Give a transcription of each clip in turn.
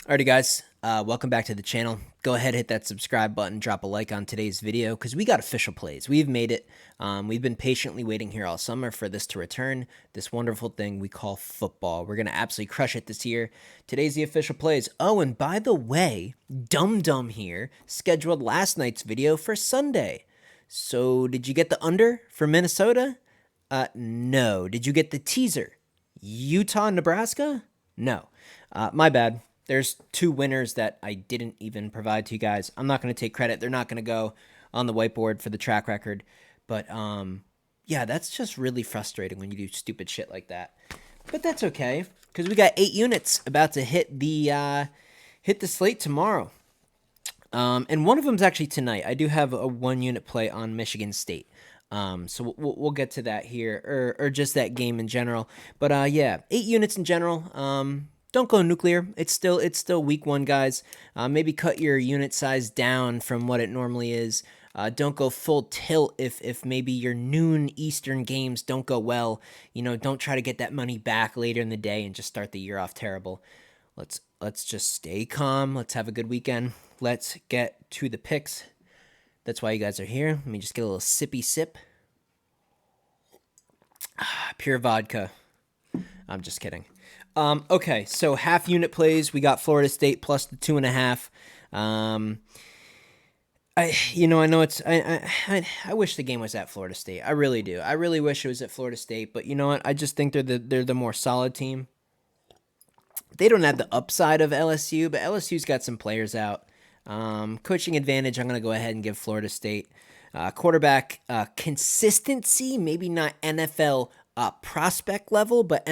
Alrighty, guys, welcome back to the channel. Go ahead, hit that subscribe button, drop a like on today's video because we got official plays. We've made it. We've been patiently waiting here all summer for this to return, this wonderful thing we call football. We're going to absolutely crush it this year. Today's the official plays. Oh, and by the way, Dum Dum here scheduled last night's video for Sunday. So, did you get the under for Minnesota? No. Did you get the teaser? Utah, Nebraska? No. My bad. There's two winners that I didn't even provide to you guys. I'm not going to take credit. They're not going to go on the whiteboard for the track record. But yeah, that's just really frustrating when you do stupid shit like that. But that's okay because we got 8 units about to hit the slate tomorrow. And one of them's actually tonight. I do have a 1-unit play on Michigan State. So we'll get to that here, or just that game in general. But yeah, 8 units in general. Don't go nuclear. It's still week 1, guys. Maybe cut your unit size down from what it normally is. Don't go full tilt if maybe your noon Eastern games don't go well. Don't try to get that money back later in the day and just start the year off terrible. Let's just stay calm. Let's have a good weekend. Let's get to the picks. That's why you guys are here. Let me just get a little sippy sip. Pure vodka. I'm just kidding. Okay, so half unit plays. We got Florida State plus the 2.5. I know it's. I wish the game was at Florida State. I really do. I really wish it was at Florida State. But you know what? I just think they're the more solid team. They don't have the upside of LSU, but LSU's got some players out. Coaching advantage, I'm going to go ahead and give Florida State. Quarterback consistency, maybe not NFL prospect level, but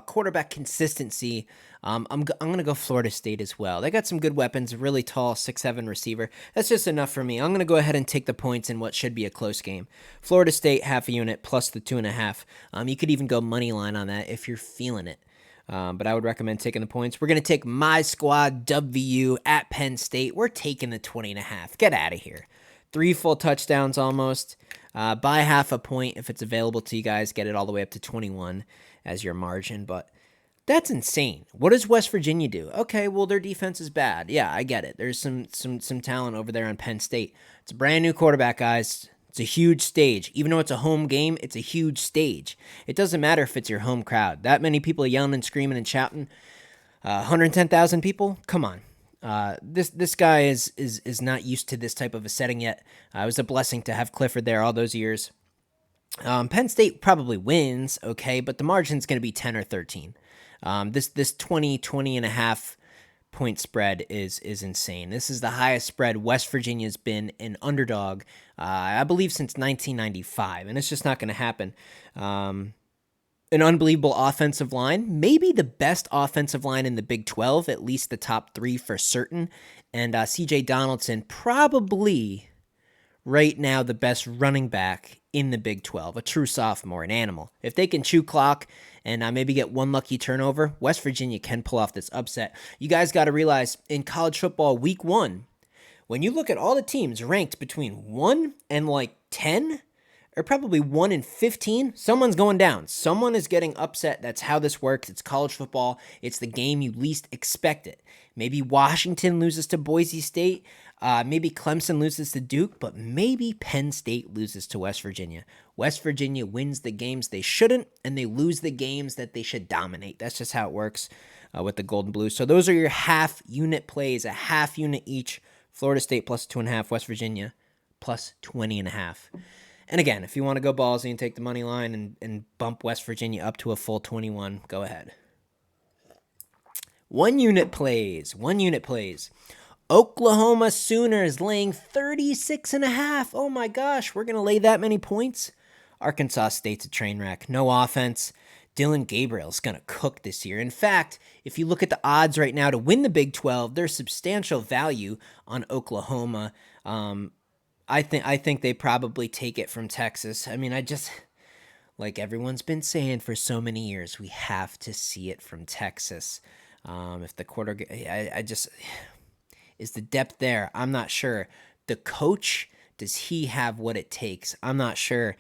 quarterback consistency. I'm going to go Florida State as well. They got some good weapons, a really tall 6'7" receiver. That's just enough for me. I'm going to go ahead and take the points in what should be a close game. Florida State, half a unit, plus the 2.5. You could even go money line on that if you're feeling it. But I would recommend taking the points. We're going to take my squad, WVU, at Penn State. We're taking the 20.5. Get out of here. 3 full touchdowns almost. Buy half a point if it's available to you guys. Get it all the way up to 21 as your margin. But that's insane. What does West Virginia do? Okay, well, their defense is bad. Yeah, I get it. There's some talent over there on Penn State. It's a brand new quarterback, guys. It's a huge stage. Even though it's a home game, it's a huge stage. It doesn't matter if it's your home crowd. That many people yelling and screaming and shouting. 110,000 people? Come on. This guy is not used to this type of a setting yet. It was a blessing to have Clifford there all those years. Penn State probably wins, okay, but the margin's going to be 10 or 13. This 20 and a half point spread is insane. This is the highest spread West Virginia's been an underdog, I believe, since 1995, and it's just not going to happen. An unbelievable offensive line, maybe the best offensive line in the Big 12, at least the top 3 for certain, and CJ Donaldson probably right now the best running back in the Big 12, a true sophomore, an animal. If they can chew clock and maybe get one lucky turnover, West Virginia can pull off this upset. You guys got to realize in college football week 1, when you look at all the teams ranked between 1 and 10, or probably 1 and 15, someone's going down. Someone is getting upset. That's how this works. It's college football. It's the game you least expect it. Maybe Washington loses to Boise State. Maybe Clemson loses to Duke, but maybe Penn State loses to West Virginia. West Virginia wins the games they shouldn't, and they lose the games that they should dominate. That's just how it works with the Golden Blues. So those are your half unit plays, a half unit each. Florida State plus 2.5, West Virginia plus 20.5. And again, if you want to go ballsy and take the money line and bump West Virginia up to a full 21, go ahead. 1 unit plays. Oklahoma Sooners laying 36.5. Oh my gosh, we're going to lay that many points? Arkansas State's a train wreck. No offense. Dylan Gabriel's going to cook this year. In fact, if you look at the odds right now to win the Big 12, there's substantial value on Oklahoma. I think they probably take it from Texas. I mean, like everyone's been saying for so many years, we have to see it from Texas. If the is the depth there? I'm not sure. The coach Does he have what it takes? I'm not sure.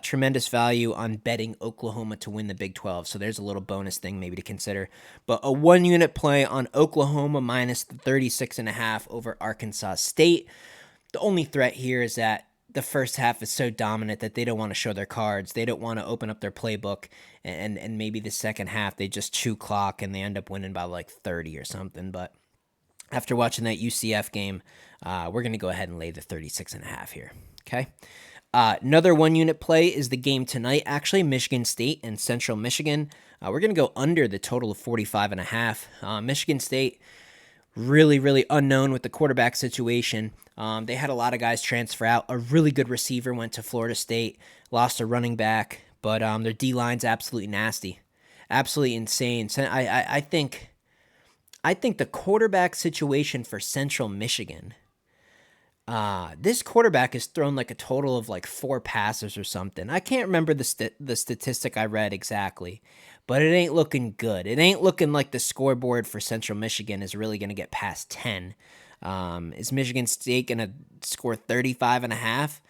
Tremendous value on betting Oklahoma to win the Big 12. So there's a little bonus thing maybe to consider. But a 1-unit play on Oklahoma minus the 36.5 over Arkansas State. The only threat here is that the first half is so dominant that they don't want to show their cards. They don't want to open up their playbook, and maybe the second half they just chew clock and they end up winning by like 30 or something. But after watching that UCF game, we're going to go ahead and lay the 36.5 here. Okay. Another 1-unit play is the game tonight, actually, Michigan State and Central Michigan. We're going to go under the total of 45.5. Michigan State, really, really unknown with the quarterback situation. They had a lot of guys transfer out. A really good receiver went to Florida State, lost a running back, but their D-line's absolutely nasty, absolutely insane. So I think the quarterback situation for Central Michigan, this quarterback has thrown like a total of like 4 passes or something. I can't remember the statistic I read exactly, but it ain't looking good. It ain't looking like the scoreboard for Central Michigan is really going to get past 10. Is Michigan State going to score 35.5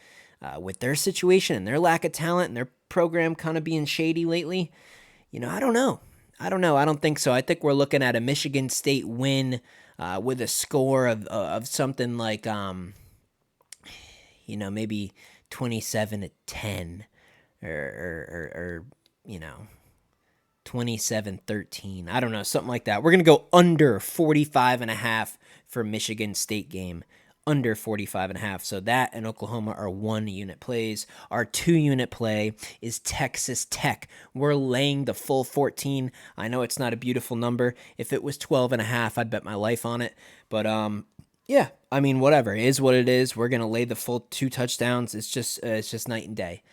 with their situation and their lack of talent and their program kind of being shady lately? I don't know. I don't think so. I think we're looking at a Michigan State win with a score of something like maybe 27-10 or 27-13. I don't know, something like that. We're going to go under 45.5 for Michigan State game. Under 45.5. So that and Oklahoma are 1-unit plays. Our 2-unit play is Texas Tech. We're laying the full 14. I know it's not a beautiful number. If it was 12.5, I'd bet my life on it. But yeah, I mean, whatever. It is what it is. We're gonna lay the full 2 touchdowns. It's just night and day.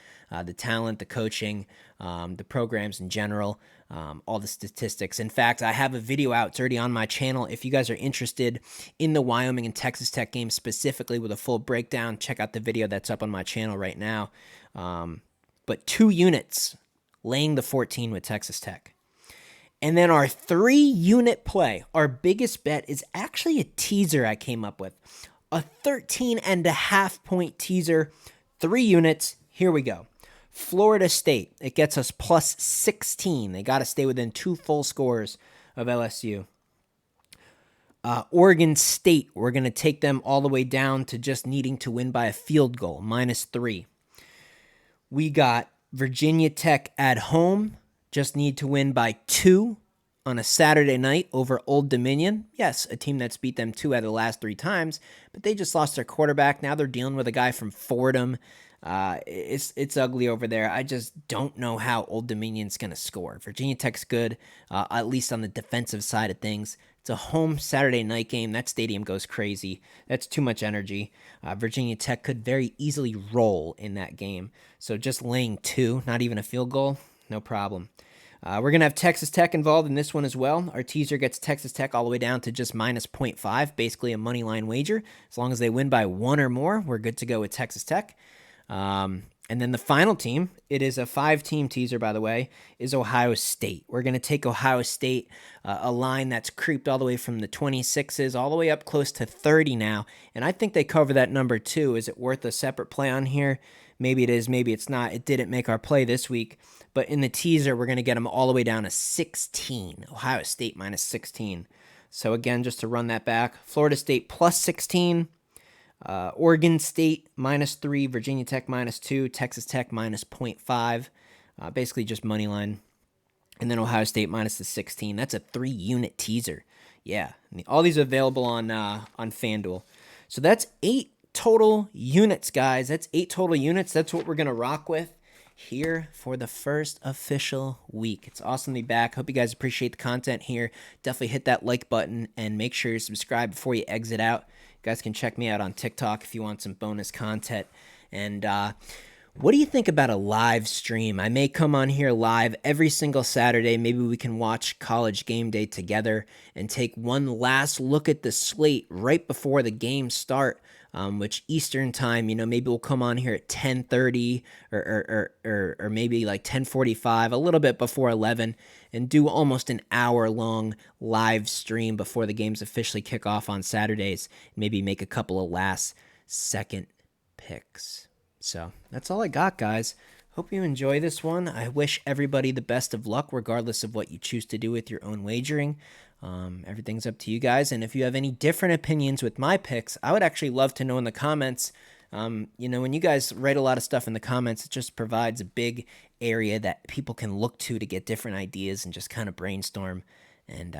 The talent, the coaching, the programs in general, all the statistics. In fact, I have a video out. It's already on my channel. If you guys are interested in the Wyoming and Texas Tech game specifically with a full breakdown, check out the video that's up on my channel right now. But 2 units, laying the 14 with Texas Tech. And then our 3-unit play, our biggest bet is actually a teaser I came up with. A 13.5 point teaser, 3 units. Here we go. Florida State, it gets us plus 16. They got to stay within 2 full scores of LSU. Oregon State, we're going to take them all the way down to just needing to win by a field goal, minus 3. We got Virginia Tech at home, just need to win by 2 on a Saturday night over Old Dominion. Yes, a team that's beat them 2 out of the last 3 times, but they just lost their quarterback. Now they're dealing with a guy from Fordham. It's ugly over there. I just don't know how Old Dominion's going to score. Virginia Tech's good, at least on the defensive side of things. It's a home Saturday night game. That stadium goes crazy. That's too much energy. Virginia Tech could very easily roll in that game. So just laying 2, not even a field goal, no problem. We're going to have Texas Tech involved in this one as well. Our teaser gets Texas Tech all the way down to just minus 0.5, basically a money line wager. As long as they win by 1 or more, we're good to go with Texas Tech. And then the final team, it is a 5-team teaser, by the way, is Ohio State. We're going to take Ohio State, a line that's creeped all the way from the 26s all the way up close to 30 now. And I think they cover that number too. Is it worth a separate play on here? Maybe it is, maybe it's not. It didn't make our play this week. But in the teaser, we're going to get them all the way down to 16. Ohio State minus 16. So again, just to run that back, Florida State plus 16. Oregon State minus 3, Virginia Tech minus 2, Texas Tech minus 0.5, basically just money line. And then Ohio State minus the 16. That's a 3-unit teaser. Yeah, all these are available on FanDuel. So that's 8 total units, guys. That's 8 total units. That's what we're going to rock with here for the first official week. It's awesome to be back. Hope you guys appreciate the content here. Definitely hit that like button and make sure you subscribe before you exit out. You guys can check me out on TikTok if you want some bonus content. And what do you think about a live stream? I may come on here live every single Saturday. Maybe we can watch College Game Day together and take one last look at the slate right before the games start, which Eastern time, maybe we'll come on here at 10:30 or maybe like 10:45, a little bit before 11, and do almost an hour-long live stream before the games officially kick off on Saturdays. Maybe make a couple of last-second picks. So that's all I got, guys. Hope you enjoy this one. I wish everybody the best of luck, regardless of what you choose to do with your own wagering. Everything's up to you guys. And if you have any different opinions with my picks, I would actually love to know in the comments. When you guys write a lot of stuff in the comments, it just provides a big area that people can look to get different ideas and just kind of brainstorm and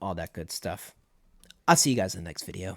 all that good stuff. I'll see you guys in the next video.